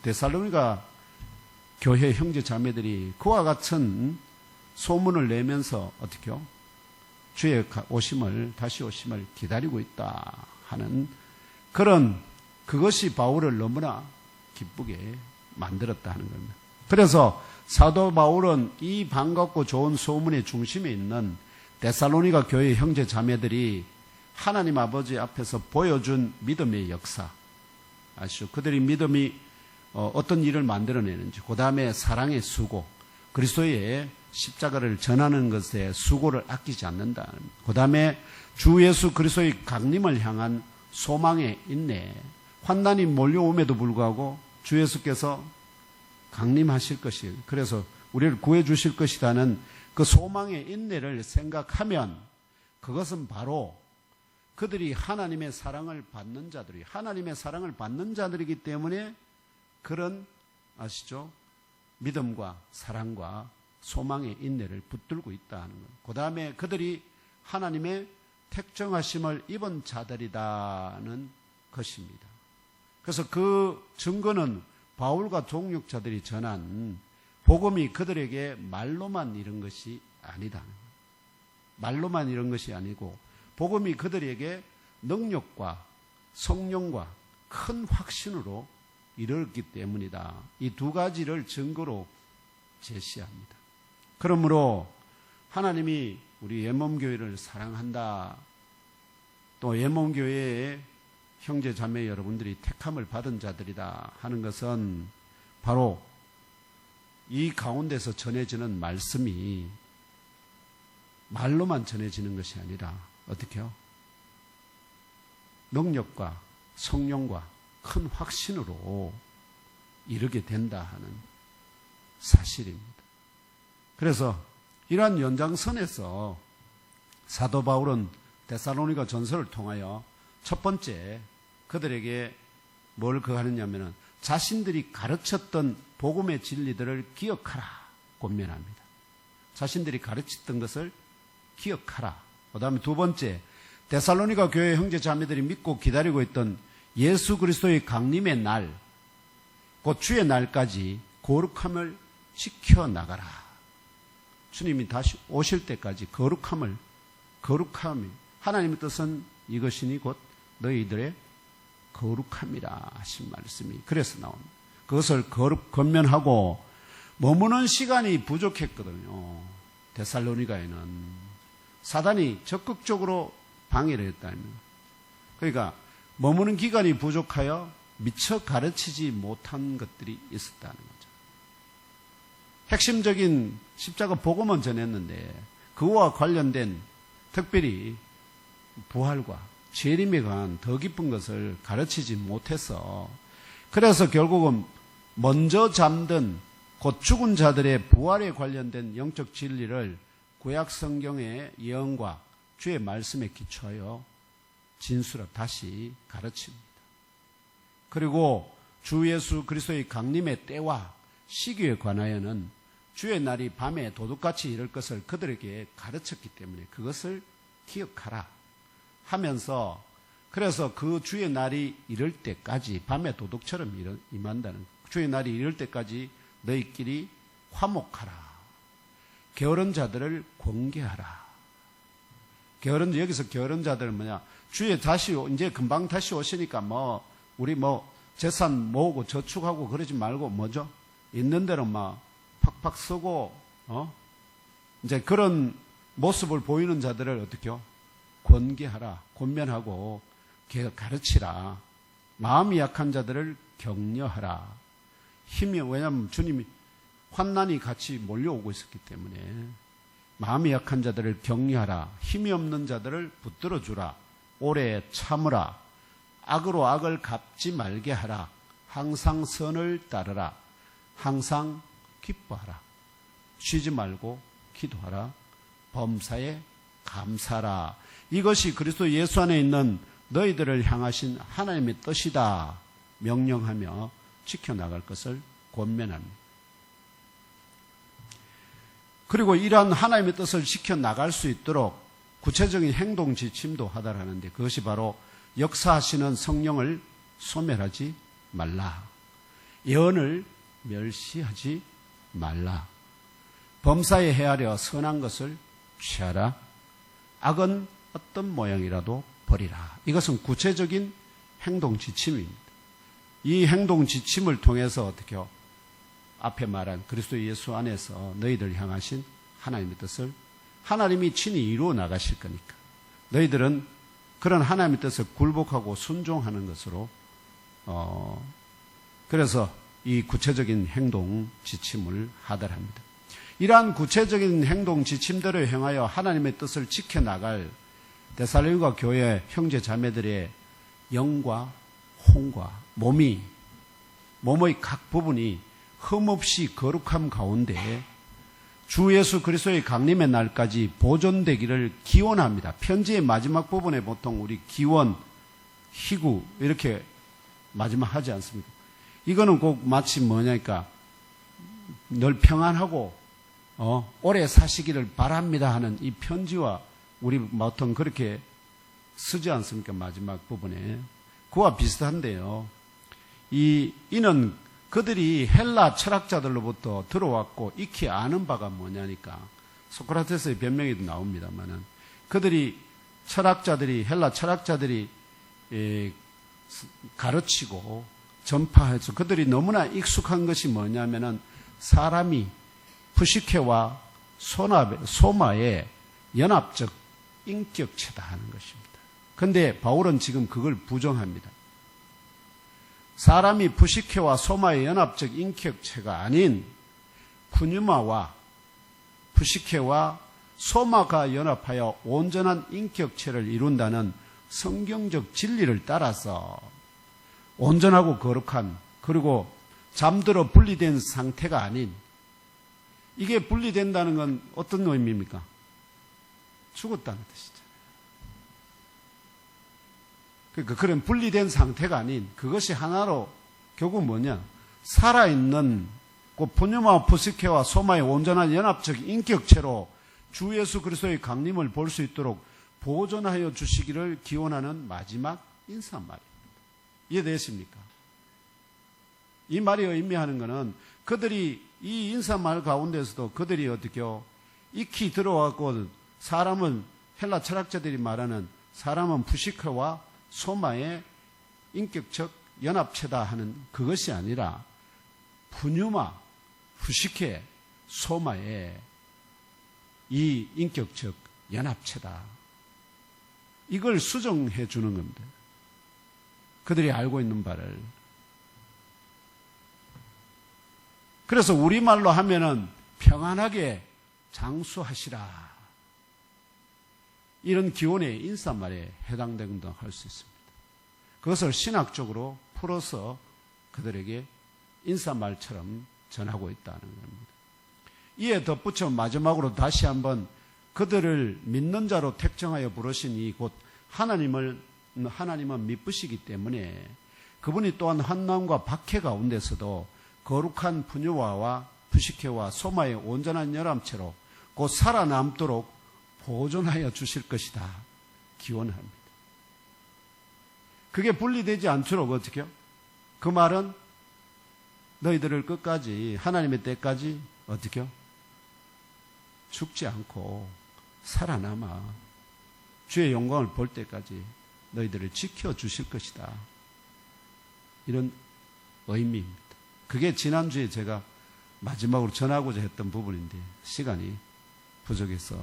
데살로니가 교회 형제 자매들이 그와 같은 소문을 내면서 어떻게요? 주의 다시 오심을 기다리고 있다 하는 그것이 바울을 너무나 기쁘게 만들었다 하는 겁니다. 그래서 사도 바울은 이 반갑고 좋은 소문의 중심에 있는 데살로니가 교회 형제 자매들이 하나님 아버지 앞에서 보여준 믿음의 역사 아시죠? 그들이 믿음이 어떤 일을 만들어내는지, 그 다음에 사랑의 수고, 그리스도의 십자가를 전하는 것에 수고를 아끼지 않는다. 그 다음에 주 예수 그리스도의 강림을 향한 소망의 인내, 환난이 몰려옴에도 불구하고 주 예수께서 강림하실 것이, 그래서 우리를 구해주실 것이라는 그 소망의 인내를 생각하면 그것은 바로 그들이 하나님의 사랑을 받는 자들이기 때문에 그런 아시죠? 믿음과 사랑과 소망의 인내를 붙들고 있다는 것. 그 다음에 그들이 하나님의 택정하심을 입은 자들이다는 것입니다. 그래서 그 증거는 바울과 동역자들이 전한 복음이 그들에게 말로만 이런 것이 아니다. 말로만 이런 것이 아니고 복음이 그들에게 능력과 성령과 큰 확신으로 이르렀기 때문이다. 이 두 가지를 증거로 제시합니다. 그러므로 하나님이 우리 예몬교회를 사랑한다. 또 예몬교회의 형제 자매 여러분들이 택함을 받은 자들이다 하는 것은 바로 이 가운데서 전해지는 말씀이 말로만 전해지는 것이 아니라 어떻게요? 능력과 성령과 큰 확신으로 이르게 된다 하는 사실입니다. 그래서 이러한 연장선에서 사도 바울은 데살로니가 전서를 통하여 첫 번째 그들에게 뭘 하느냐면은 자신들이 가르쳤던 복음의 진리들을 기억하라 권면합니다. 자신들이 가르쳤던 것을 기억하라. 그 다음에 두 번째, 데살로니가 교회 형제 자매들이 믿고 기다리고 있던 예수 그리스도의 강림의 날, 곧 주의 날까지 거룩함을 지켜나가라. 주님이 다시 오실 때까지 거룩함이 하나님의 뜻은 이것이니 곧 너희들의 거룩함이라 하신 말씀이 그래서 나옵니다. 그것을 권면하고 머무는 시간이 부족했거든요. 데살로니가에는 사단이 적극적으로 방해를 했다는 거예요. 그러니까 머무는 기간이 부족하여 미처 가르치지 못한 것들이 있었다는 거죠. 핵심적인 십자가 복음은 전했는데 그와 관련된 특별히 부활과 재림에 관한 더 깊은 것을 가르치지 못해서 그래서 결국은 먼저 잠든 곧 죽은 자들의 부활에 관련된 영적 진리를 구약 성경의 예언과 주의 말씀에 기초하여 진술을 다시 가르칩니다. 그리고 주 예수 그리스도의 강림의 때와 시기에 관하여는 주의 날이 밤에 도둑같이 이를 것을 그들에게 가르쳤기 때문에 그것을 기억하라 하면서, 그래서 그 주의 날이 이를 때까지 밤에 도둑처럼 임한다는, 주의 날이 이를 때까지 너희끼리 화목하라. 게으른 자들을 권계하라. 여기서 게으른 자들은 뭐냐? 주의 이제 금방 다시 오시니까 우리 재산 모으고 저축하고 그러지 말고 뭐죠? 있는 대로 팍팍 쓰고, 이제 그런 모습을 보이는 자들을 어떻게요? 권계하라. 권면하고 가르치라. 마음이 약한 자들을 격려하라. 왜냐하면 주님이 환난이 같이 몰려오고 있었기 때문에 마음이 약한 자들을 격려하라. 힘이 없는 자들을 붙들어 주라. 오래 참으라. 악으로 악을 갚지 말게 하라. 항상 선을 따르라. 항상 기뻐하라. 쉬지 말고 기도하라. 범사에 감사라. 이것이 그리스도 예수 안에 있는 너희들을 향하신 하나님의 뜻이다. 명령하며 지켜나갈 것을 권면합니다. 그리고 이러한 하나님의 뜻을 지켜나갈 수 있도록 구체적인 행동 지침도 하달하는데, 그것이 바로 역사하시는 성령을 소멸하지 말라. 예언을 멸시하지 말라. 범사에 헤아려 선한 것을 취하라. 악은 어떤 모양이라도 버리라. 이것은 구체적인 행동 지침입니다. 이 행동 지침을 통해서 어떻게요? 앞에 말한 그리스도 예수 안에서 너희들 향하신 하나님의 뜻을 하나님이 친히 이루어 나가실 거니까 너희들은 그런 하나님의 뜻을 굴복하고 순종하는 것으로 그래서 이 구체적인 행동 지침을 하달합니다. 이러한 구체적인 행동 지침대로 행하여 하나님의 뜻을 지켜나갈 데살로니가 교회 형제 자매들의 영과 혼과 몸의 각 부분이 흠없이 거룩함 가운데 주 예수 그리스도의 강림의 날까지 보존되기를 기원합니다. 편지의 마지막 부분에 보통 우리 기원, 희구 이렇게 마지막 하지 않습니까? 이거는 꼭 마치 뭐냐니까 늘 평안하고 오래 사시기를 바랍니다 하는 이 편지와 우리 보통 그렇게 쓰지 않습니까? 마지막 부분에. 그와 비슷한데요. 이는 그들이 헬라 철학자들로부터 들어왔고 익히 아는 바가 뭐냐니까 소크라테스의 변명에도 나옵니다만은 그들이 헬라 철학자들이 가르치고 전파해서 그들이 너무나 익숙한 것이 뭐냐면은 사람이 푸시케와 소마의 연합적 인격체다 하는 것입니다. 그런데 바울은 지금 그걸 부정합니다. 사람이 푸시케와 소마의 연합적 인격체가 아닌 푸뉴마와 푸시케와 소마가 연합하여 온전한 인격체를 이룬다는 성경적 진리를 따라서 온전하고 거룩한, 그리고 잠들어 분리된 상태가 아닌, 이게 분리된다는 건 어떤 의미입니까? 죽었다는 뜻이잖아요. 그러니까 그런 분리된 상태가 아닌 그것이 하나로 결국 뭐냐? 살아있는 푸뉴마, 푸시케와 소마의 온전한 연합적 인격체로 주 예수 그리스도의 강림을 볼 수 있도록 보존하여 주시기를 기원하는 마지막 인사말입니다. 이해되십니까? 이 말이 의미하는 것은 그들이 이 인사말 가운데서도 그들이 어떻게요? 익히 들어왔고 사람은 헬라 철학자들이 말하는 사람은 푸시케와 소마의 인격적 연합체다 하는 그것이 아니라 푸뉴마, 푸시케, 소마의 이 인격적 연합체다. 이걸 수정해 주는 겁니다. 그들이 알고 있는 바를. 그래서 우리말로 하면은 평안하게 장수하시라. 이런 기원의 인사말에 해당된다고 할 수 있습니다. 그것을 신학적으로 풀어서 그들에게 인사말처럼 전하고 있다는 겁니다. 이에 덧붙여 마지막으로 다시 한번 그들을 믿는 자로 택정하여 부르신 이 곧 하나님은 미쁘시기 때문에 그분이 또한 환난과 박해 가운데서도 거룩한 분유와 푸시케와 소마의 온전한 열함체로 곧 살아남도록 보존하여 주실 것이다 기원합니다. 그게 분리되지 않도록 어떻게요? 그 말은 너희들을 끝까지 하나님의 때까지 어떻게요? 죽지 않고 살아남아 주의 영광을 볼 때까지 너희들을 지켜주실 것이다. 이런 의미입니다. 그게 지난주에 제가 마지막으로 전하고자 했던 부분인데 시간이 부족해서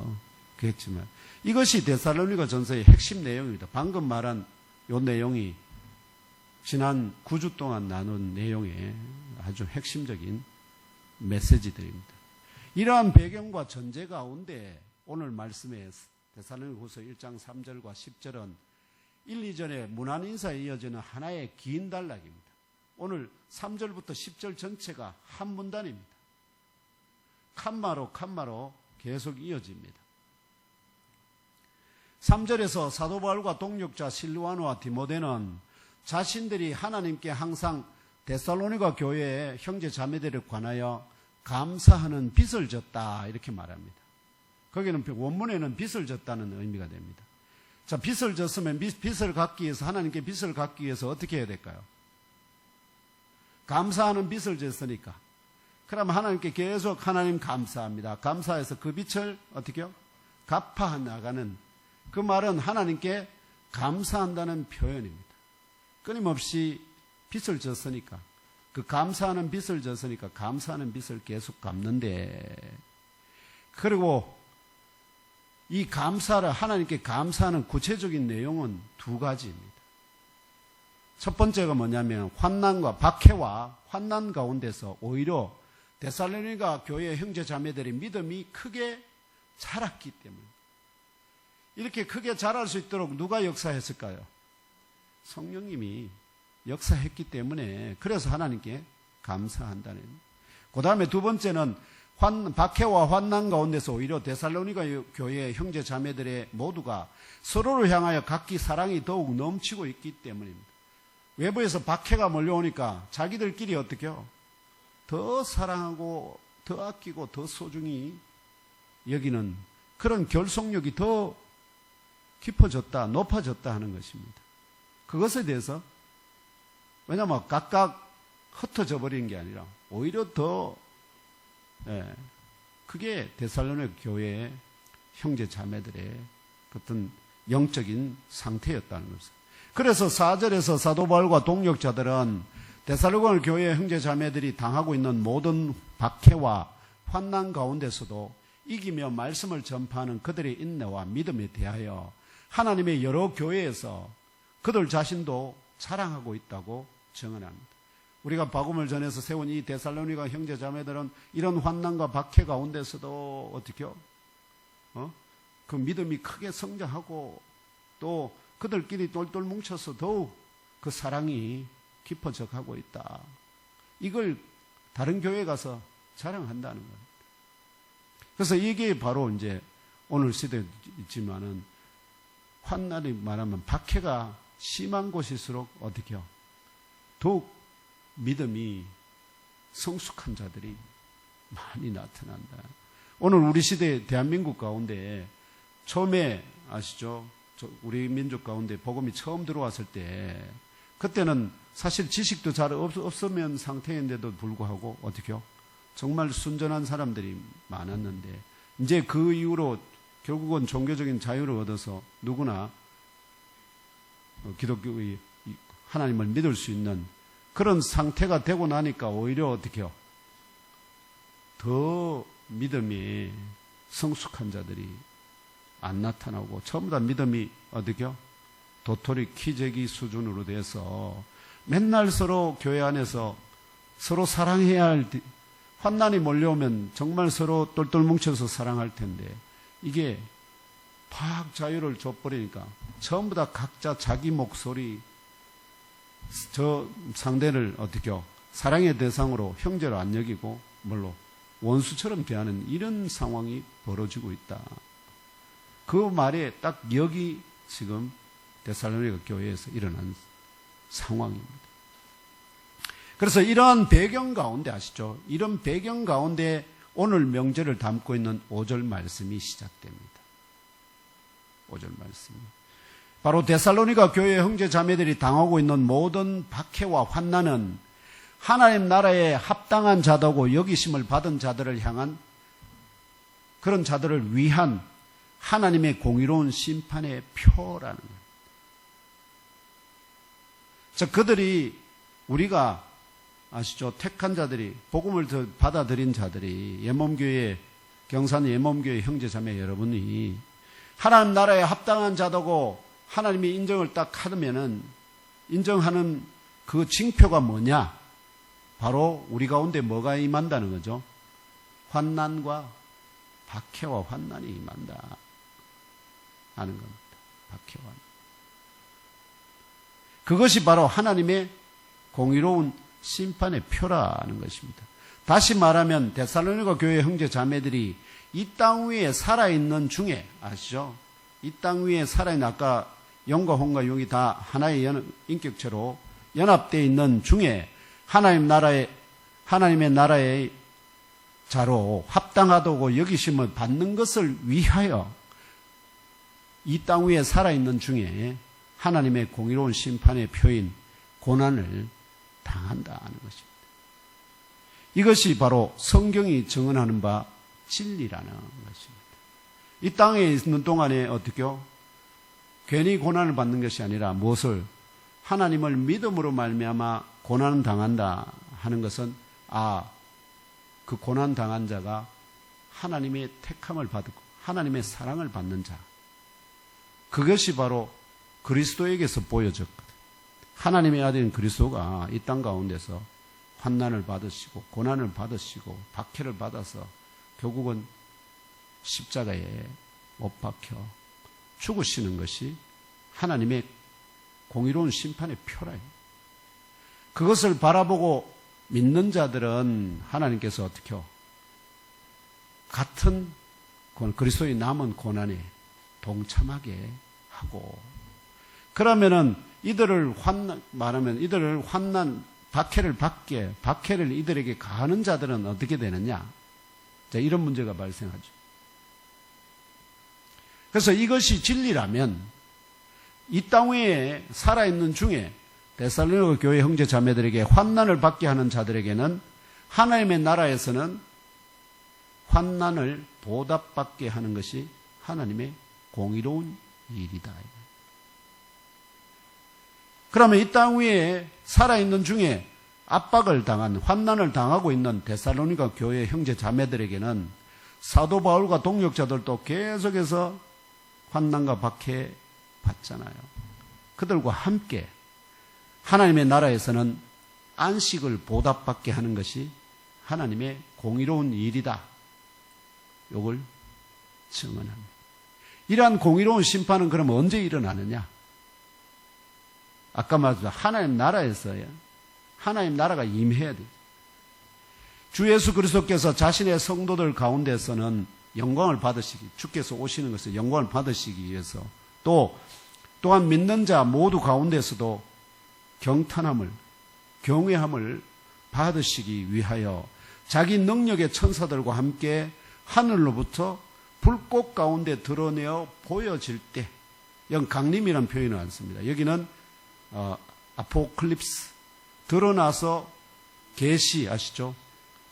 그랬지만 이것이 데살로니가 전서의 핵심 내용입니다. 방금 말한 이 내용이 지난 9주 동안 나눈 내용의 아주 핵심적인 메시지들입니다. 이러한 배경과 전제 가운데 오늘 말씀에 데살로니가후서 1장 3절과 10절은 1, 2절의 문안 인사에 이어지는 하나의 긴 단락입니다. 오늘 3절부터 10절 전체가 한 문단입니다. 칸마로 계속 이어집니다. 3절에서 사도 바울과 동역자 실루아노와 디모데는 자신들이 하나님께 항상 데살로니가 교회의 형제 자매들에 관하여 감사하는 빚을 졌다 이렇게 말합니다. 거기는 원문에는 빚을 졌다는 의미가 됩니다. 자, 빚을 졌으면 빚을 갚기 위해서 하나님께 빚을 갚기 위해서 어떻게 해야 될까요? 감사하는 빚을 졌으니까. 그럼 하나님께 계속 하나님 감사합니다. 감사해서 그 빚을 어떻게요? 갚아 나가는 그 말은 하나님께 감사한다는 표현입니다. 끊임없이 빚을 졌으니까 그 감사하는 빚을 졌으니까 감사하는 빚을 계속 갚는데 그리고 이 감사를 하나님께 감사하는 구체적인 내용은 두 가지입니다. 첫 번째가 뭐냐면 환난과 박해와 환난 가운데서 오히려 데살로니가 교회 형제 자매들의 믿음이 크게 자랐기 때문에 이렇게 크게 자랄 수 있도록 누가 역사했을까요? 성령님이 역사했기 때문에 그래서 하나님께 감사한다는. 그 다음에 두 번째는 박해와 환난 가운데서 오히려 데살로니가 교회의 형제 자매들의 모두가 서로를 향하여 각기 사랑이 더욱 넘치고 있기 때문입니다. 외부에서 박해가 몰려오니까 자기들끼리 어떻게요? 더 사랑하고 더 아끼고 더 소중히 여기는 그런 결속력이 더 깊어졌다, 높아졌다 하는 것입니다. 그것에 대해서 왜냐하면 각각 흩어져 버린 게 아니라 오히려 더 그게 데살로니가 교회의 형제 자매들의 어떤 영적인 상태였다는 것입니다. 그래서 4절에서 사도 바울과 동역자들은 데살로니가 교회의 형제 자매들이 당하고 있는 모든 박해와 환난 가운데서도 이기며 말씀을 전파하는 그들의 인내와 믿음에 대하여 하나님의 여러 교회에서 그들 자신도 자랑하고 있다고 증언합니다. 우리가 복음을 전해서 세운 이 데살로니가 형제 자매들은 이런 환난과 박해 가운데서도 어떻게요? 그 믿음이 크게 성장하고 또 그들끼리 똘똘 뭉쳐서 더욱 그 사랑이 깊어져 가고 있다. 이걸 다른 교회에 가서 자랑한다는 거예요. 그래서 이게 바로 이제 오늘 시대에 있지만은 환난이 말하면 박해가 심한 곳일수록 어떻게요? 더욱 믿음이 성숙한 자들이 많이 나타난다. 오늘 우리 시대 대한민국 가운데 처음에 아시죠? 우리 민족 가운데 복음이 처음 들어왔을 때 그때는 사실 지식도 잘 없으면 상태인데도 불구하고 어떻게요? 정말 순전한 사람들이 많았는데 이제 그 이후로 결국은 종교적인 자유를 얻어서 누구나 기독교의 하나님을 믿을 수 있는 그런 상태가 되고 나니까 오히려 어떻게 해요? 더 믿음이 성숙한 자들이 안 나타나고 전부 다 믿음이 어떻게 해요? 도토리 키재기 수준으로 돼서 맨날 서로 교회 안에서 서로 사랑해야 할 환난이 몰려오면 정말 서로 똘똘 뭉쳐서 사랑할 텐데 이게 팍 자유를 줘버리니까 전부 다 각자 자기 목소리 저 상대를 어떻게요? 사랑의 대상으로 형제로 안 여기고 뭘로 원수처럼 대하는 이런 상황이 벌어지고 있다. 그 말에 딱 여기 지금 데살로니가 교회에서 일어난 상황입니다. 그래서 이러한 배경 가운데 아시죠? 이런 배경 가운데 오늘 명제를 담고 있는 5절 말씀이 시작됩니다. 5절 말씀이. 바로 데살로니가 교회 형제 자매들이 당하고 있는 모든 박해와 환난은 하나님 나라에 합당한 자다고 여기심을 받은 자들을 향한 그런 자들을 위한 하나님의 공의로운 심판의 표라는 거예요. 자, 그들이 우리가 아시죠? 택한 자들이 복음을 받아들인 자들이 예몸교회 경산 예몸교회 형제자매 여러분이 하나님 나라에 합당한 자다고 하나님이 인정을 딱 하면은 인정하는 그 징표가 뭐냐? 바로 우리 가운데 뭐가 임한다는 거죠? 환난과 박해와 환난이 임한다 하는 겁니다. 박해와 환난. 그것이 바로 하나님의 공의로운 심판의 표라는 것입니다. 다시 말하면 데살로니가 교회 형제 자매들이 이 땅 위에 살아있는 중에 아시죠? 이 땅 위에 살아있는 아까 영과 혼과 용이 다 하나의 인격체로 연합되어 있는 중에 하나님의 나라의 자로 합당하다고 여기심을 받는 것을 위하여 이 땅 위에 살아있는 중에 하나님의 공의로운 심판의 표인 고난을 당한다는 것입니다. 이것이 바로 성경이 증언하는 바 진리라는 것입니다. 이 땅에 있는 동안에 어떻게요? 괜히 고난을 받는 것이 아니라 무엇을? 하나님을 믿음으로 말미암아 고난을 당한다 하는 것은 그 고난 당한 자가 하나님의 택함을 받고 하나님의 사랑을 받는 자. 그것이 바로 그리스도에게서 보여졌거든. 하나님의 아들인 그리스도가 이 땅 가운데서 환난을 받으시고 고난을 받으시고 박해를 받아서 결국은 십자가에 못 박혀 죽으시는 것이 하나님의 공의로운 심판의 표라요. 그것을 바라보고 믿는 자들은 하나님께서 어떻게요? 같은 그리스도의 남은 고난에 동참하게 하고 그러면은 이들을 환난 박해를 이들에게 가하는 자들은 어떻게 되느냐? 자, 이런 문제가 발생하죠. 그래서 이것이 진리라면 이 땅 위에 살아있는 중에 데살로니가 교회 형제 자매들에게 환난을 받게 하는 자들에게는 하나님의 나라에서는 환난을 보답받게 하는 것이 하나님의 공의로운 일이다. 그러면 이 땅 위에 살아있는 중에 압박을 당한 환난을 당하고 있는 데살로니가 교회 형제 자매들에게는 사도 바울과 동역자들도 계속해서 환난과 박해 받잖아요. 그들과 함께 하나님의 나라에서는 안식을 보답받게 하는 것이 하나님의 공의로운 일이다. 이걸 증언합니다. 이러한 공의로운 심판은 그럼 언제 일어나느냐? 아까 말했죠. 하나님 나라에서요. 하나님 나라가 임해야 돼요. 주 예수 그리스도께서 자신의 성도들 가운데서는 영광을 받으시기, 주께서 오시는 것을 영광을 받으시기 위해서 또한 믿는 자 모두 가운데서도 경탄함을, 경외함을 받으시기 위하여 자기 능력의 천사들과 함께 하늘로부터 불꽃 가운데 드러내어 보여질 때, 여기 강림이라는 표현을 안 씁니다. 여기는 아포클립스, 드러나서 계시 아시죠?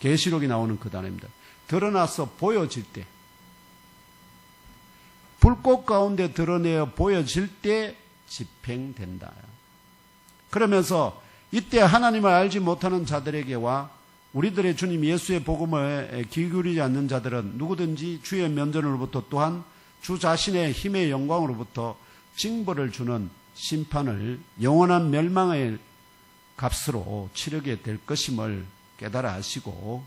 계시록이 나오는 그 단어입니다. 드러나서 보여질 때, 불꽃 가운데 드러내어 보여질 때 집행된다. 그러면서 이때 하나님을 알지 못하는 자들에게와 우리들의 주님 예수의 복음에 귀 기울이지 않는 자들은 누구든지 주의 면전으로부터 또한 주 자신의 힘의 영광으로부터 징벌을 주는 심판을 영원한 멸망의 값으로 치르게 될 것임을 깨달아 아시고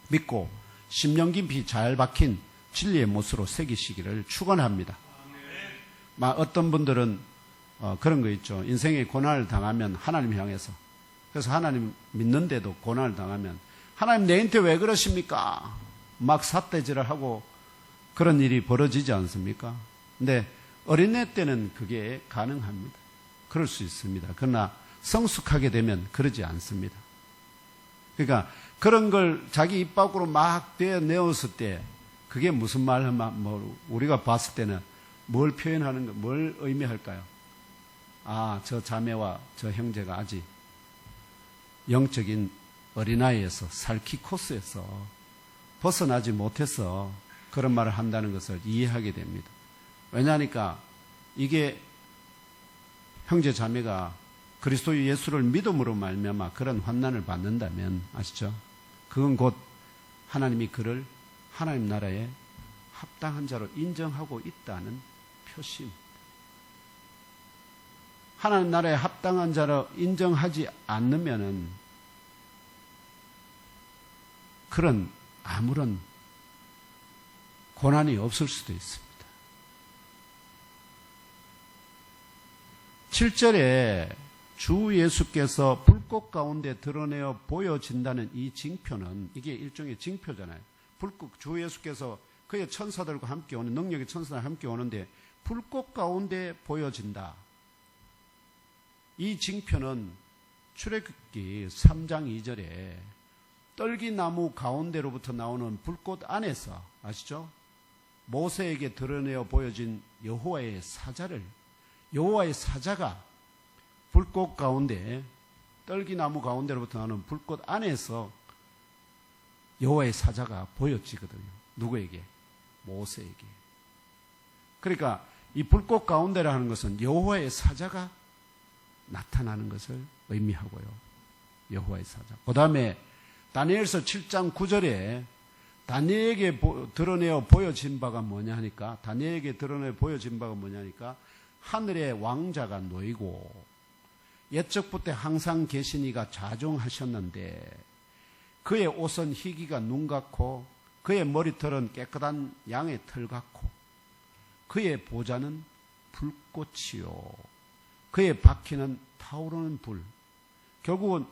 믿고 심령 깊이 잘 박힌 진리의 못으로 새기시기를 축원합니다. 어떤 분들은 그런 거 있죠. 인생에 고난을 당하면 하나님 향해서. 그래서 하나님 믿는데도 고난을 당하면 하나님 내한테 왜 그러십니까? 막 삿대질을 하고 그런 일이 벌어지지 않습니까? 근데 어린애 때는 그게 가능합니다. 그럴 수 있습니다. 그러나 성숙하게 되면 그러지 않습니다. 그러니까 그런 걸 자기 입 밖으로 막 내었을 때 그게 무슨 뭐 우리가 봤을 때는 뭘 표현하는 거, 뭘 의미할까요? 아, 저 자매와 저 형제가 아직 영적인 어린아이에서 살키 코스에서 벗어나지 못해서 그런 말을 한다는 것을 이해하게 됩니다. 왜냐하니까 이게 형제 자매가 그리스도 예수를 믿음으로 말미암아 그런 환난을 받는다면 아시죠? 그건 곧 하나님이 그를 하나님 나라에 합당한 자로 인정하고 있다는 표시입니다. 하나님 나라에 합당한 자로 인정하지 않으면은 그런 아무런 고난이 없을 수도 있습니다. 7절에 주 예수께서 불꽃 가운데 드러내어 보여진다는 이 징표는 이게 일종의 징표잖아요. 불꽃, 주 예수께서 그의 천사들과 함께 오는 능력의 천사들과 함께 오는데 불꽃 가운데 보여진다. 이 징표는 출애굽기 3장 2절에 떨기나무 가운데로부터 나오는 불꽃 안에서 아시죠? 모세에게 드러내어 보여진 여호와의 사자가 불꽃 가운데 떨기나무 가운데로부터 나오는 불꽃 안에서 여호와의 사자가 보여지거든요. 누구에게? 모세에게. 그러니까 이 불꽃 가운데라 하는 것은 여호와의 사자가 나타나는 것을 의미하고요. 여호와의 사자. 그 다음에 다니엘서 7장 9절에 다니엘에게 드러내어 보여진 바가 뭐냐 하니까 하늘의 왕자가 놓이고 옛적부터 항상 계시니가 자종하셨는데 그의 옷은 희기가 눈 같고 그의 머리털은 깨끗한 양의 털 같고 그의 보좌는 불꽃이요 그의 바퀴는 타오르는 불. 결국은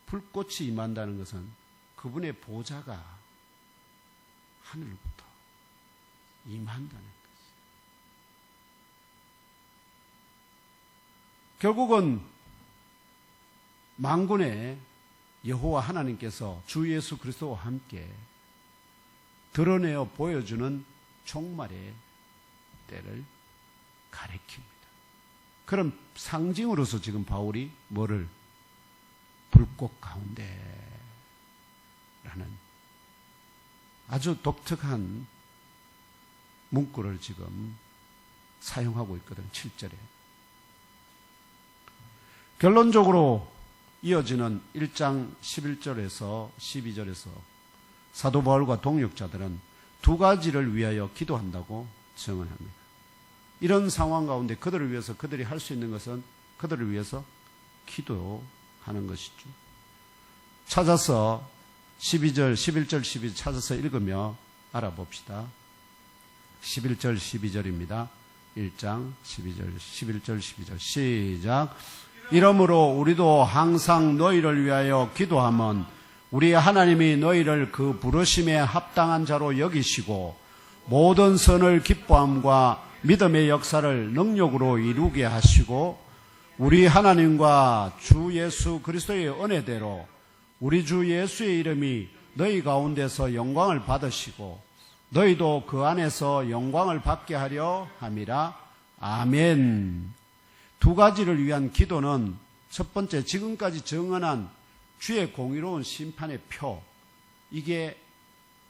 불꽃이 임한다는 것은 그분의 보좌가 하늘부터 임한다는 것이죠. 결국은 만군의 여호와 하나님께서 주 예수 그리스도와 함께 드러내어 보여주는 종말의 때를 가리킵니다. 그런 상징으로서 지금 바울이 뭐를 불꽃 가운데라는 아주 독특한 문구를 지금 사용하고 있거든. 7절에. 결론적으로 이어지는 1장 11절에서 12절에서 사도 바울과 동역자들은 두 가지를 위하여 기도한다고 증언합니다. 이런 상황 가운데 그들을 위해서 그들이 할 수 있는 것은 그들을 위해서 기도하는 것이죠. 찾아서 11절, 12절 찾아서 읽으며 알아봅시다. 11절, 12절입니다. 1장 11절, 12절 시작. 이러므로 우리도 항상 너희를 위하여 기도하면 우리 하나님이 너희를 그 부르심에 합당한 자로 여기시고 모든 선을 기뻐함과 믿음의 역사를 능력으로 이루게 하시고 우리 하나님과 주 예수 그리스도의 은혜대로 우리 주 예수의 이름이 너희 가운데서 영광을 받으시고 너희도 그 안에서 영광을 받게 하려 함이라. 아멘. 두 가지를 위한 기도는 첫 번째, 지금까지 정언한 주의 공의로운 심판의 표, 이게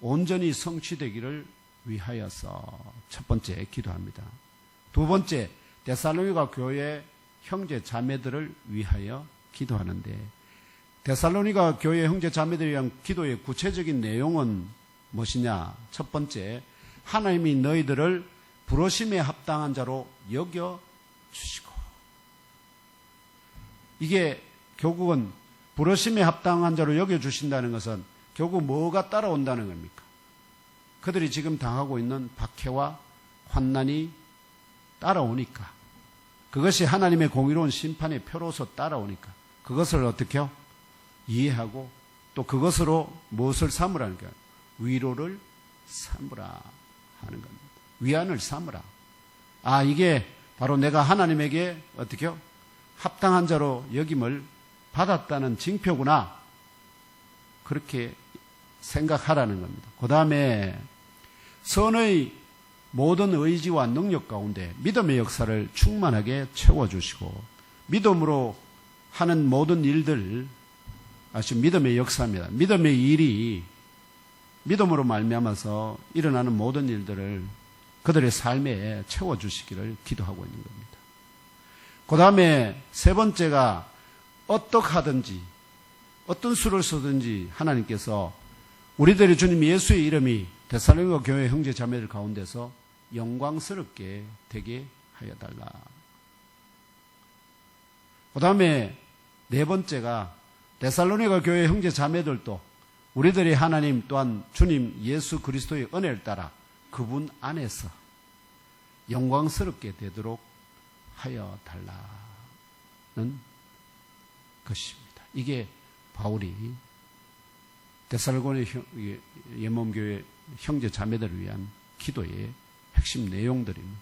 온전히 성취되기를 위하여서 첫 번째 기도합니다. 두 번째, 데살로니가 교회 형제 자매들을 위하여 기도하는데, 데살로니가 교회 형제 자매들을 위한 기도의 구체적인 내용은 무엇이냐? 첫 번째, 하나님이 너희들을 부르심에 합당한 자로 여겨주시고, 이게 결국은 부르심에 합당한 자로 여겨주신다는 것은 결국 뭐가 따라온다는 겁니까? 그들이 지금 당하고 있는 박해와 환난이 따라오니까 그것이 하나님의 공의로운 심판의 표로서 따라오니까 그것을 어떻게 해요? 이해하고 또 그것으로 무엇을 삼으라니까? 위로를 삼으라 하는 겁니다. 위안을 삼으라. 아, 이게 바로 내가 하나님에게 어떻게 해요? 합당한 자로 여김을 받았다는 징표구나. 그렇게 생각하라는 겁니다. 그 다음에 선의 모든 의지와 능력 가운데 믿음의 역사를 충만하게 채워주시고 믿음으로 하는 모든 일들 아주 믿음의 역사입니다. 믿음의 일이 믿음으로 말미암아서 일어나는 모든 일들을 그들의 삶에 채워주시기를 기도하고 있는 겁니다. 그 다음에 세 번째가 어떻게 하든지 어떤 수를 쓰든지 하나님께서 우리들의 주님 예수의 이름이 데살로니가 교회 형제 자매들 가운데서 영광스럽게 되게 하여 달라. 그 다음에 네 번째가 데살로니가 교회 형제 자매들도 우리들의 하나님 또한 주님 예수 그리스도의 은혜를 따라 그분 안에서 영광스럽게 되도록 하여 달라는 것입니다. 이게 바울이 데살로니가 예몸교회 형제 자매들을 위한 기도의 핵심 내용들입니다.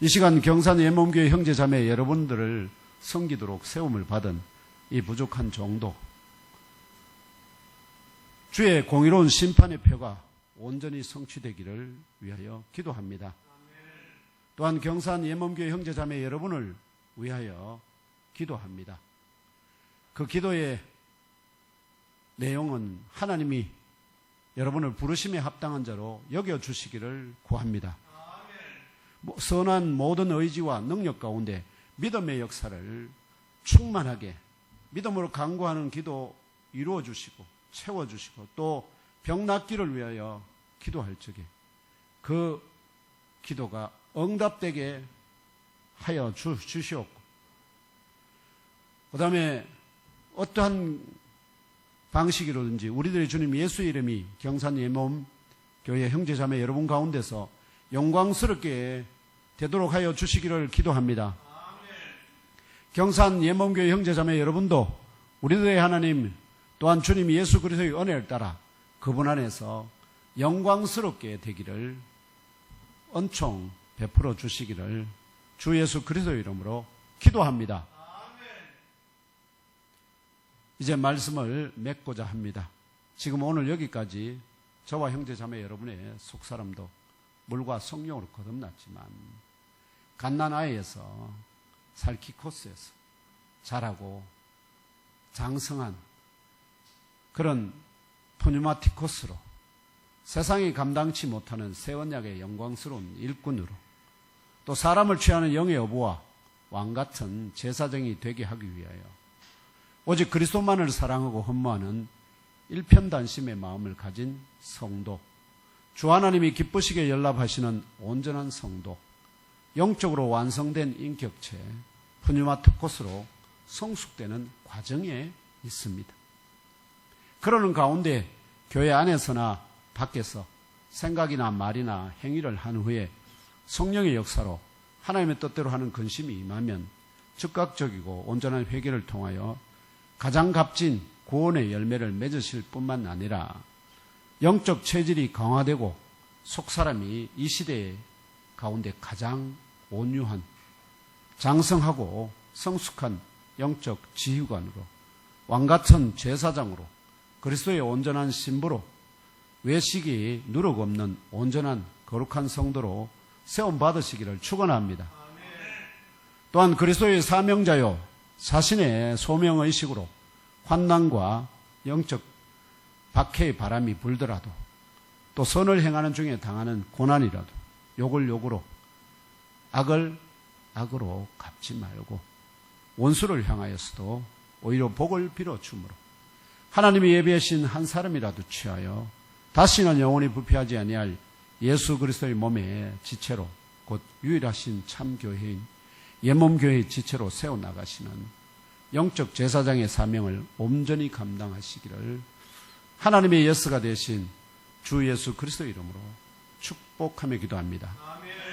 이 시간 경산 예몸교회 형제 자매 여러분들을 섬기도록 세움을 받은 이 부족한 정도, 주의 공의로운 심판의 표가 온전히 성취되기를 위하여 기도합니다. 또한 경산 예몸교회 형제 자매 여러분을 위하여 기도합니다. 그 기도의 내용은 하나님이 여러분을 부르심에 합당한 자로 여겨주시기를 구합니다. 선한 모든 의지와 능력 가운데 믿음의 역사를 충만하게 믿음으로 간구하는 기도 이루어주시고 채워주시고 또 병 낫기를 위하여 기도할 적에 그 기도가 응답되게 하여 주시옵고 그 다음에 어떠한 방식이로든지 우리들의 주님 예수의 이름이 경산 예몸 교회 형제자매 여러분 가운데서 영광스럽게 되도록 하여 주시기를 기도합니다. 경산 예몸교회 형제자매 여러분도 우리들의 하나님 또한 주님 예수 그리스도의 은혜를 따라 그분 안에서 영광스럽게 되기를 은총 베풀어 주시기를 주 예수 그리스도의 이름으로 기도합니다. 이제 말씀을 맺고자 합니다. 지금 오늘 여기까지 저와 형제자매 여러분의 속사람도 물과 성령으로 거듭났지만 갓난아이에서 살키코스에서 자라고 장성한 그런 푸뉴마티코스로 세상이 감당치 못하는 새 언약의 영광스러운 일꾼으로 또 사람을 취하는 영의 어부와 왕같은 제사장이 되게 하기 위하여 오직 그리스도만을 사랑하고 헌무하는 일편단심의 마음을 가진 성도, 주 하나님이 기쁘시게 연락하시는 온전한 성도, 영적으로 완성된 인격체, 푸뉴마티코스로 성숙되는 과정에 있습니다. 그러는 가운데 교회 안에서나 밖에서 생각이나 말이나 행위를 한 후에 성령의 역사로 하나님의 뜻대로 하는 근심이 임하면 즉각적이고 온전한 회개를 통하여 가장 값진 구원의 열매를 맺으실 뿐만 아니라 영적 체질이 강화되고 속사람이 이 시대 가운데 가장 온유한 장성하고 성숙한 영적 지휘관으로 왕같은 제사장으로 그리스도의 온전한 신부로 외식이 누룩 없는 온전한 거룩한 성도로 세움받으시기를 축원합니다. 또한 그리스도의 사명자요 자신의 소명의식으로 환난과 영적 박해의 바람이 불더라도 또 선을 행하는 중에 당하는 고난이라도 욕을 욕으로 악을 악으로 갚지 말고 원수를 향하여서도 오히려 복을 빌어주므로 하나님이 예비하신 한 사람이라도 취하여 다시는 영원히 부패하지 아니할 예수 그리스도의 몸의 지체로 곧 유일하신 참교회인 예몸교회의 지체로 세워나가시는 영적 제사장의 사명을 온전히 감당하시기를 하나님의 예수가 되신 주 예수 그리스도 이름으로 축복하며 기도합니다. 아멘.